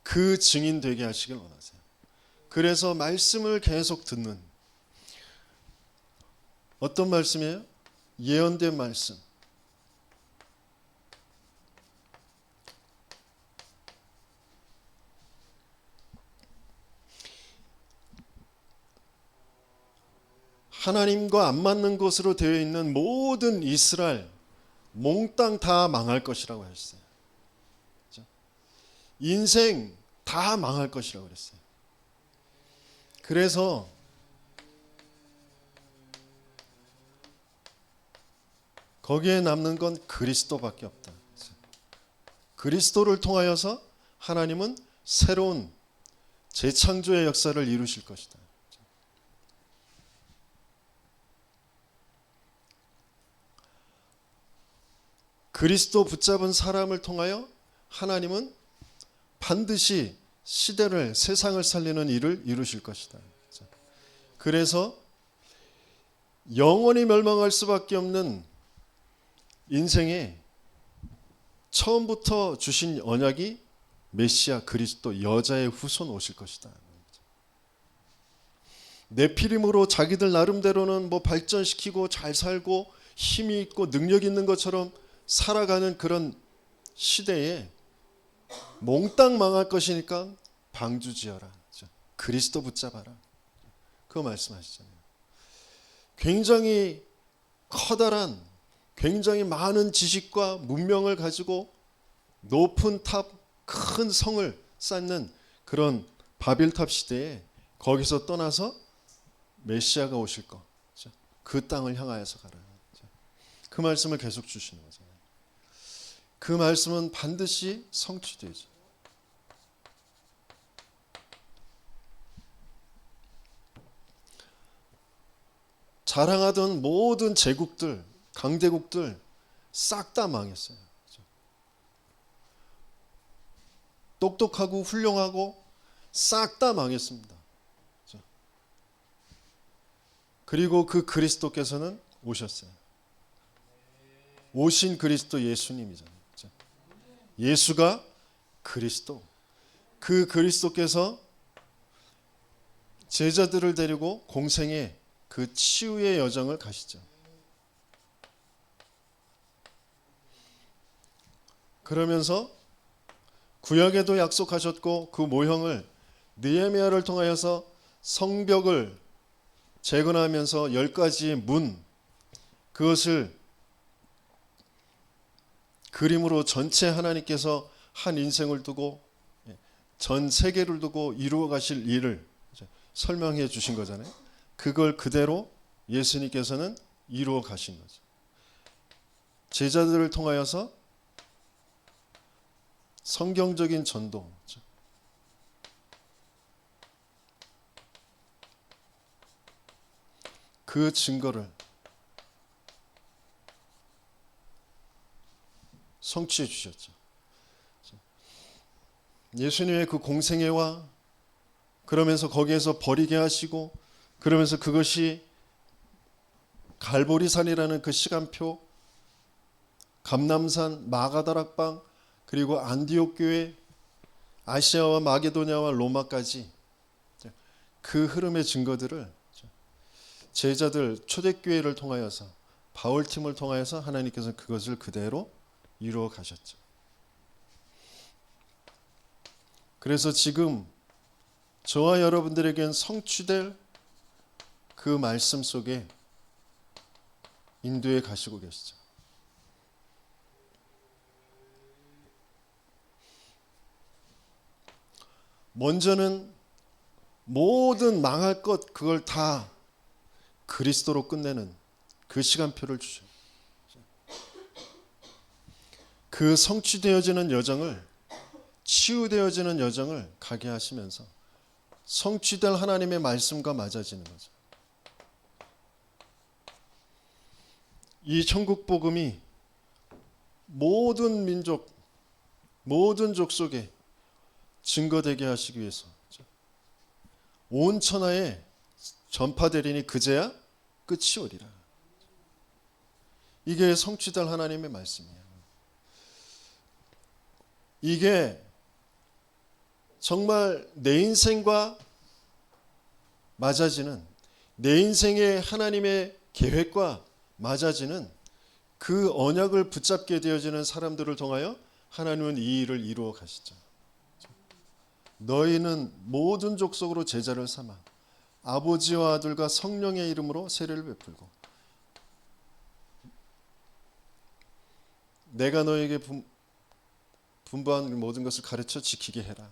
그 증인 되게 하시길 원하세요. 그래서 말씀을 계속 듣는, 어떤 말씀이에요? 예언된 말씀. 하나님과 안 맞는 것으로 되어 있는 모든 이스라엘 몽땅 다 망할 것이라고 했어요. 인생 다 망할 것이라고 그랬어요. 그래서 거기에 남는 건 그리스도밖에 없다. 그리스도를 통하여서 하나님은 새로운 재창조의 역사를 이루실 것이다. 그리스도 붙잡은 사람을 통하여 하나님은 반드시 시대를, 세상을 살리는 일을 이루실 것이다. 그래서 영원히 멸망할 수밖에 없는 인생에 처음부터 주신 언약이 메시아 그리스도 여자의 후손 오실 것이다. 네피림으로 자기들 나름대로는 뭐 발전시키고 잘 살고 힘이 있고 능력 있는 것처럼 살아가는 그런 시대에 몽땅 망할 것이니까 방주지어라. 그리스도 붙잡아라. 그거 말씀하시잖아요. 굉장히 커다란, 굉장히 많은 지식과 문명을 가지고 높은 탑, 큰 성을 쌓는 그런 바빌탑 시대에 거기서 떠나서 메시아가 오실 거, 그 땅을 향하여서 가라. 그 말씀을 계속 주시는 거잖아요. 그 말씀은 반드시 성취되죠. 자랑하던 모든 제국들, 강대국들 싹 다 망했어요. 똑똑하고 훌륭하고 싹 다 망했습니다. 그리고 그 그리스도께서는 오셨어요. 오신 그리스도 예수님이잖아요. 예수가 그리스도. 그 그리스도께서 제자들을 데리고 공생의 그 치유의 여정을 가시죠. 그러면서 구약에도 약속하셨고 그 모형을 느헤미야를 통하여서 성벽을 재건하면서 10가지의 문, 그것을 그림으로 전체 하나님께서 한 인생을 두고 전 세계를 두고 이루어 가실 일을 설명해 주신 거잖아요. 그걸 그대로 예수님께서는 이루어 가신 거죠. 제자들을 통하여서 성경적인 전도, 그 증거를 성취해 주셨죠. 예수님의 그 공생애와 그러면서 거기에서 버리게 하시고 그러면서 그것이 갈보리산이라는 그 시간표, 감람산, 마가다락방, 그리고 안디옥 교회, 아시아와 마게도냐와 로마까지 그 흐름의 증거들을 제자들 초대교회를 통하여서 바울팀을 통하여서 하나님께서 그것을 그대로 이루어 가셨죠. 그래서 지금 저와 여러분들에겐 성취될 그 말씀 속에 인도해 가시고 계시죠. 먼저는 모든 망할 것 그걸 다 그리스도로 끝내는 그 시간표를 주셔. 그 성취되어지는 여정을, 치유되어지는 여정을 가게 하시면서 성취될 하나님의 말씀과 맞아지는 거죠. 이 천국 복음이 모든 민족, 모든 족속에 증거되게 하시기 위해서 온 천하에 전파되리니 그제야 끝이 오리라. 이게 성취될 하나님의 말씀이에요. 이게 정말 내 인생과 맞아지는, 내 인생의 하나님의 계획과 맞아지는 그 언약을 붙잡게 되어지는 사람들을 통하여 하나님은 이 일을 이루어 가시죠. 너희는 모든 족속으로 제자를 삼아 아버지와 아들과 성령의 이름으로 세례를 베풀고 내가 너에게 분부한 모든 것을 가르쳐 지키게 해라.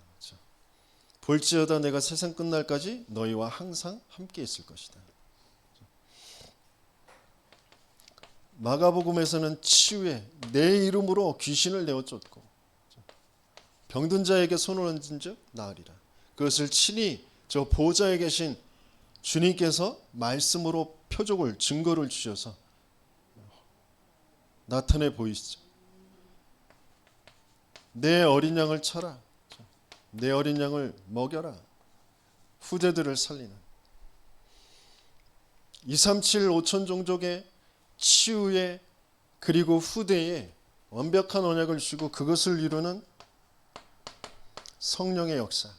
볼지어다 내가 세상 끝날까지 너희와 항상 함께 있을 것이다. 마가복음에서는 치유에 내 이름으로 귀신을 내어 쫓고 병든 자에게 손을 얹은 즉 나으리라. 그것을 친히 저 보좌에 계신 주님께서 말씀으로 표적을, 증거를 주셔서 나타내 보이시죠. 내 어린 양을 쳐라. 내 어린 양을 먹여라. 후대들을 살리는 237 5천 종족의 치유에 그리고 후대에 완벽한 언약을 주고 그것을 이루는 성령의 역사.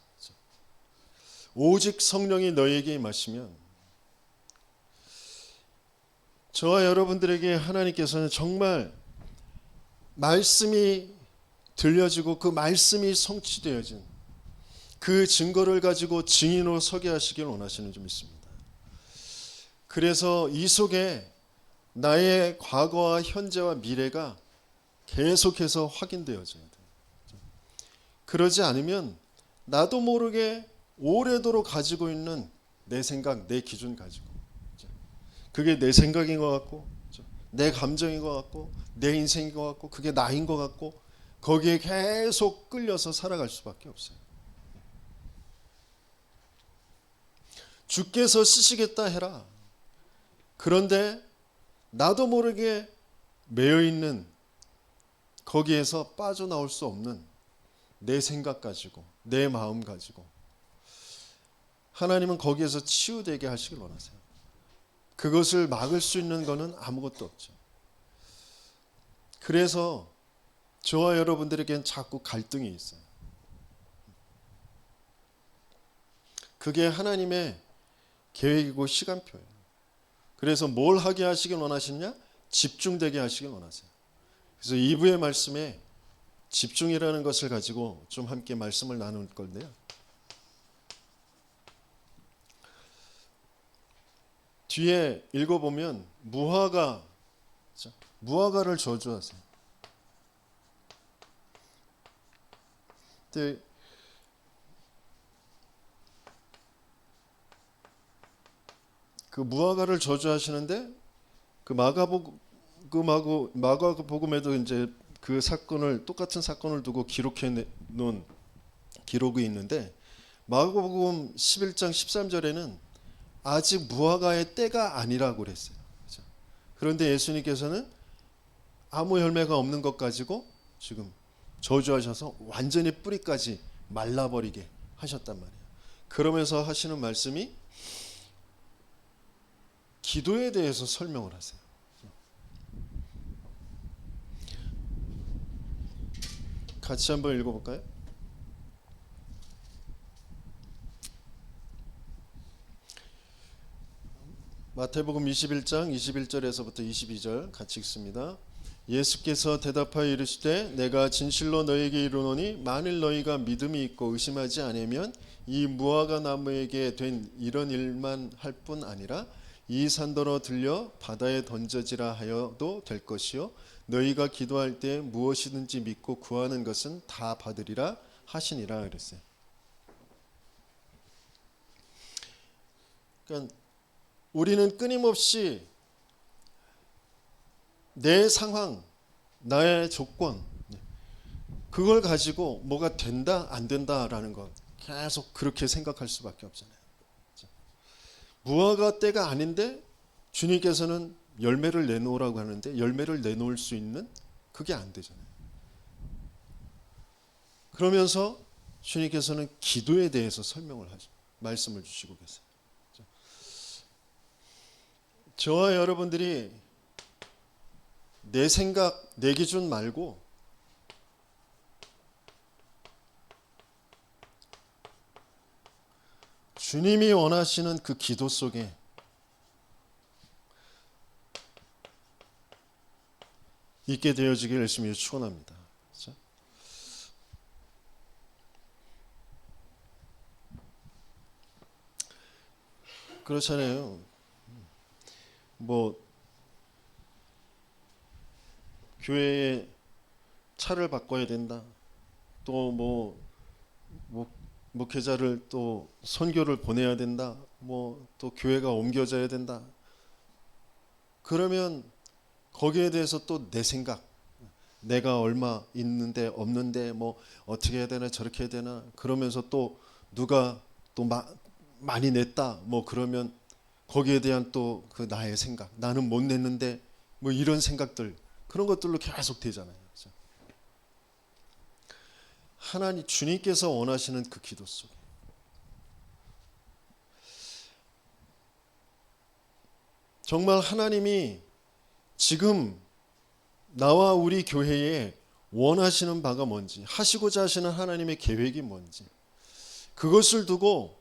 오직 성령이 너희에게 임하시면 저와 여러분들에게 하나님께서는 정말 말씀이 들려지고 그 말씀이 성취되어진 그 증거를 가지고 증인으로 서게 하시길 원하시는 줄 믿습니다. 그래서 이 속에 나의 과거와 현재와 미래가 계속해서 확인되어져야 돼요. 그러지 않으면 나도 모르게 오래도록 가지고 있는 내 생각, 내 기준 가지고 그게 내 생각인 것 같고 내 감정인 것 같고 내 인생인 것 같고 그게 나인 것 같고 거기에 계속 끌려서 살아갈 수밖에 없어요. 주께서 쓰시겠다 해라. 그런데 나도 모르게 매여 있는 거기에서 빠져나올 수 없는 내 생각 가지고 내 마음 가지고 하나님은 거기에서 치유되게 하시길 원하세요. 그것을 막을 수 있는 것은 아무것도 없죠. 그래서 저와 여러분들에겐 자꾸 갈등이 있어요. 그게 하나님의 계획이고 시간표예요. 그래서 뭘 하게 하시길 원하시느냐? 집중되게 하시길 원하세요. 그래서 2부의 말씀에 집중이라는 것을 가지고 좀 함께 말씀을 나눌 건데요. 뒤에 읽어보면 무화과를 저주하세요. 근데 그 무화과를 저주하시는데 그 마가복음에도 이제 그 사건을 똑같은 사건을 두고 기록해 놓은 기록이 있는데 마가복음 11장 13절에는 아직 무화과의 때가 아니라고 그랬어요. 그렇죠? 그런데 예수님께서는 아무 열매가 없는 것 가지고 지금 저주하셔서 완전히 뿌리까지 말라버리게 하셨단 말이에요. 그러면서 하시는 말씀이 기도에 대해서 설명을 하세요. 같이 한번 읽어볼까요? 마태복음 21장 21절에서부터 22절 같이 읽습니다. 예수께서 대답하여 이르시되 내가 진실로 너희에게 이르노니 만일 너희가 믿음이 있고 의심하지 않으면 이 무화과 나무에게 된 이런 일만 할 뿐 아니라 이 산더러 들려 바다에 던져지라 하여도 될 것이요 너희가 기도할 때 무엇이든지 믿고 구하는 것은 다 받으리라 하시니라 그랬어요. 그러니까 우리는 끊임없이 내 상황, 나의 조건 그걸 가지고 뭐가 된다 안 된다라는 것 계속 그렇게 생각할 수밖에 없잖아요. 무화과 때가 아닌데 주님께서는 열매를 내놓으라고 하는데 열매를 내놓을 수 있는 그게 안 되잖아요. 그러면서 주님께서는 기도에 대해서 말씀을 주시고 계세요. 저와 여러분들이 내 생각, 내 기준 말고 주님이 원하시는 그 기도 속에 있게 되어지길 열심히 축원합니다. 그렇죠? 그렇잖아요. 뭐 교회에 차를 바꿔야 된다. 또 뭐 목회자를 또 선교를 보내야 된다. 뭐 또 교회가 옮겨져야 된다. 그러면 거기에 대해서 또 내 생각, 내가 얼마 있는데 없는데 뭐 어떻게 해야 되나 저렇게 해야 되나 그러면서 또 누가 또 많이 냈다 뭐 그러면 거기에 대한 또 그 나의 생각, 나는 못 냈는데 뭐 이런 생각들 그런 것들로 계속 되잖아요. 그렇죠? 하나님 주님께서 원하시는 그 기도 속에 정말 하나님이 지금 나와 우리 교회에 원하시는 바가 뭔지 하시고자 하시는 하나님의 계획이 뭔지 그것을 두고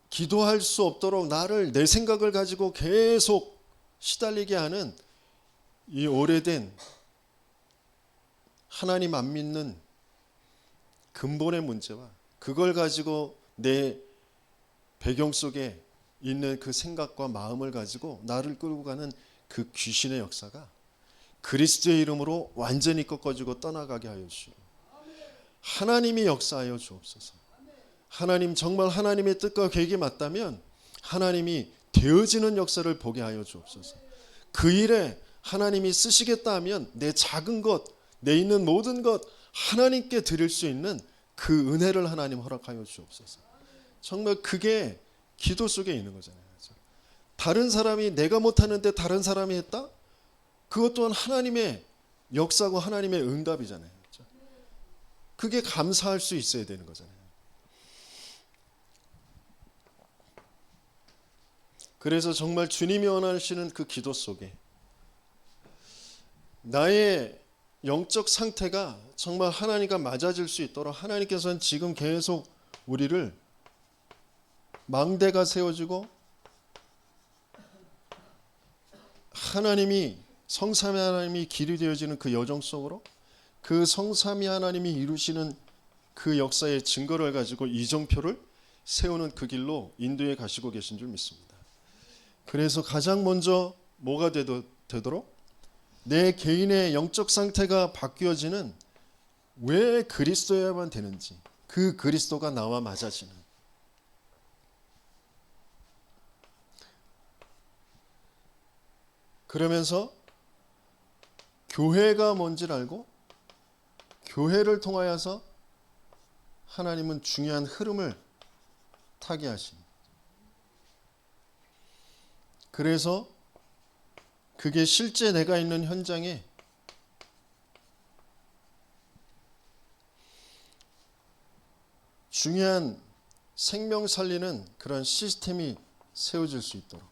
기도할 수 없도록 나를 내 생각을 가지고 계속 시달리게 하는 이 오래된 하나님 안 믿는 근본의 문제와 그걸 가지고 내 배경 속에 있는 그 생각과 마음을 가지고 나를 끌고 가는 그 귀신의 역사가 그리스도의 이름으로 완전히 꺾어지고 떠나가게 하여 주시고 하나님이 역사하여 주옵소서. 하나님 정말 하나님의 뜻과 계획이 맞다면 하나님이 되어지는 역사를 보게 하여 주옵소서. 그 일에 하나님이 쓰시겠다 하면 내 작은 것, 내 있는 모든 것 하나님께 드릴 수 있는 그 은혜를 하나님 허락하여 주옵소서. 정말 그게 기도 속에 있는 거잖아요. 다른 사람이 내가 못하는데 다른 사람이 했다? 그것 또한 하나님의 역사고 하나님의 응답이잖아요. 그게 감사할 수 있어야 되는 거잖아요. 그래서 정말 주님이 원하시는 그 기도 속에 나의 영적 상태가 정말 하나님과 맞아질 수 있도록 하나님께서는 지금 계속 우리를 망대가 세워지고 하나님이 성삼위 하나님이 길이 되어지는 그 여정 속으로 그 성삼위 하나님이 이루시는 그 역사의 증거를 가지고 이정표를 세우는 그 길로 인도해 가시고 계신 줄 믿습니다. 그래서 가장 먼저 뭐가 되도록 내 개인의 영적 상태가 바뀌어지는 왜 그리스도여야만 되는지, 그 그리스도가 나와 맞아지는, 그러면서 교회가 뭔지를 알고 교회를 통하여서 하나님은 중요한 흐름을 타게 하십니다. 그래서 그게 실제 내가 있는 현장에 중요한 생명 살리는 그런 시스템이 세워질 수 있도록,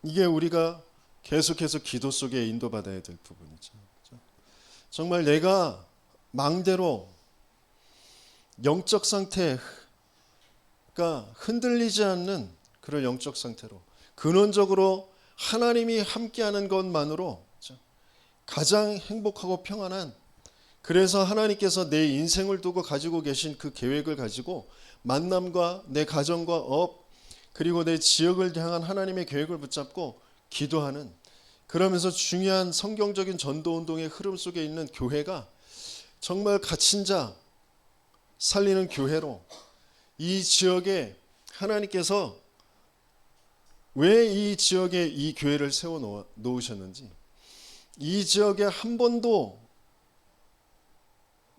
이게 우리가 계속해서 기도 속에 인도받아야 될 부분이죠. 정말 내가 망대로 영적 상태가 흔들리지 않는 그런 영적 상태로 근원적으로 하나님이 함께하는 것만으로 가장 행복하고 평안한, 그래서 하나님께서 내 인생을 두고 가지고 계신 그 계획을 가지고 만남과 내 가정과 업 그리고 내 지역을 향한 하나님의 계획을 붙잡고 기도하는, 그러면서 중요한 성경적인 전도운동의 흐름 속에 있는 교회가 정말 갇힌 자 살리는 교회로, 이 지역에 하나님께서 왜 이 지역에 이 교회를 세워 놓으셨는지, 이 지역에 한 번도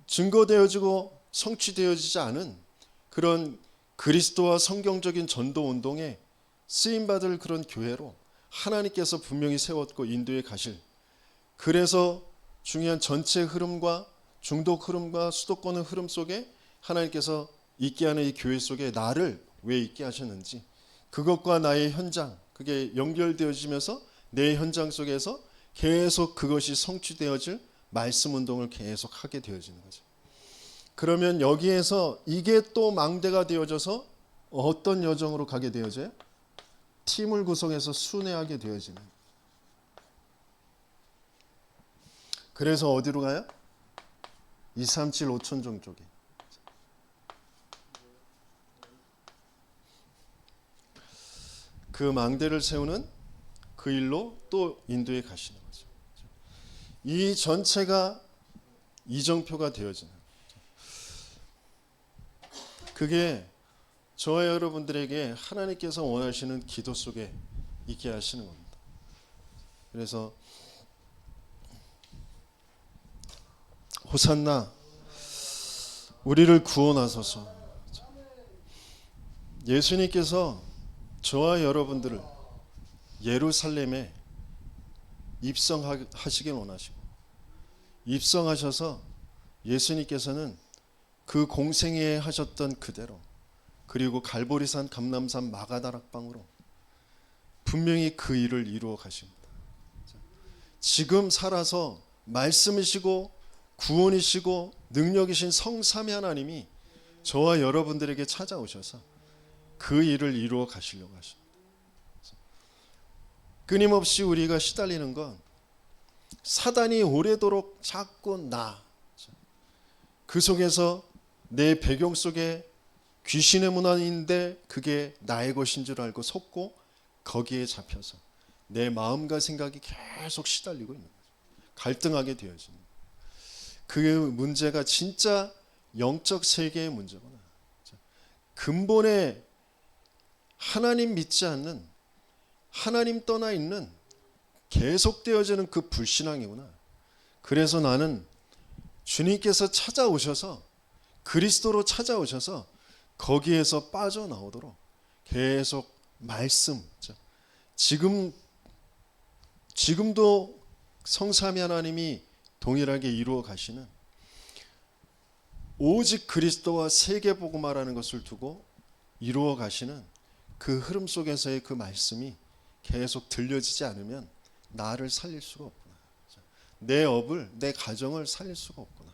증거되어지고 성취되어지지 않은 그런 그리스도와 성경적인 전도운동에 쓰임받을 그런 교회로 하나님께서 분명히 세웠고 인도해 가실, 그래서 중요한 전체 흐름과 중독 흐름과 수도권 흐름 속에 하나님께서 있게 하는 이 교회 속에 나를 왜 있게 하셨는지, 그것과 나의 현장, 그게 연결되어지면서 내 현장 속에서 계속 그것이 성취되어질 말씀 운동을 계속 하게 되어지는 거죠. 그러면 여기에서 이게 또 망대가 되어져서 어떤 여정으로 가게 되어져요? 팀을 구성해서 순회하게 되어지는. 그래서 어디로 가요? 237 5천종 쪽에. 그 망대를 세우는 그 일로 또 인도에 가시는 거죠. 이 전체가 이정표가 되어지는, 그게 저와 여러분들에게 하나님께서 원하시는 기도 속에 있게 하시는 겁니다. 그래서 호산나 우리를 구원하소서. 예수님께서 저와 여러분들을 예루살렘에 입성하시길 원하시고, 입성하셔서 예수님께서는 그 공생애에 하셨던 그대로, 그리고 갈보리산 감람산 마가다락방으로 분명히 그 일을 이루어 가십니다. 지금 살아서 말씀이시고 구원이시고 능력이신 성삼위 하나님이 저와 여러분들에게 찾아오셔서 그 일을 이루어 가시려고 하십니다. 끊임없이 우리가 시달리는 건 사단이 오래도록 자꾸 그 속에서 내 배경 속에 귀신의 문화인데 그게 나의 것인 줄 알고 속고 거기에 잡혀서 내 마음과 생각이 계속 시달리고 있는 거죠. 갈등하게 되어지는, 그 문제가 진짜 영적 세계의 문제구나. 근본에 하나님 믿지 않는, 하나님 떠나 있는 계속되어지는 그 불신앙이구나. 그래서 나는 주님께서 찾아오셔서, 그리스도로 찾아오셔서 거기에서 빠져나오도록 계속 말씀, 지금도 성삼위 하나님이 동일하게 이루어 가시는, 오직 그리스도와 세계복음화라는 것을 두고 이루어 가시는 그 흐름 속에서의 그 말씀이 계속 들려지지 않으면 나를 살릴 수가 없구나. 내 업을, 내 가정을 살릴 수가 없구나.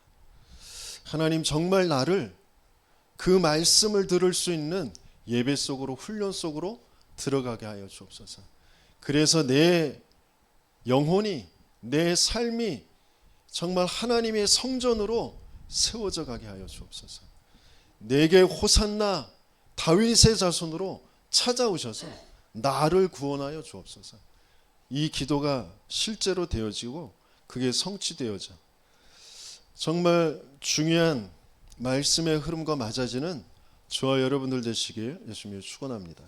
하나님, 정말 나를 그 말씀을 들을 수 있는 예배 속으로, 훈련 속으로 들어가게 하여 주옵소서. 그래서 내 영혼이, 내 삶이 정말 하나님의 성전으로 세워져 가게 하여 주옵소서. 내게 호산나 다윗의 자손으로 찾아오셔서 나를 구원하여 주옵소서. 이 기도가 실제로 되어지고 그게 성취되어져 정말 중요한 말씀의 흐름과 맞아지는 저와 여러분들 되시길 예수님이 축원합니다.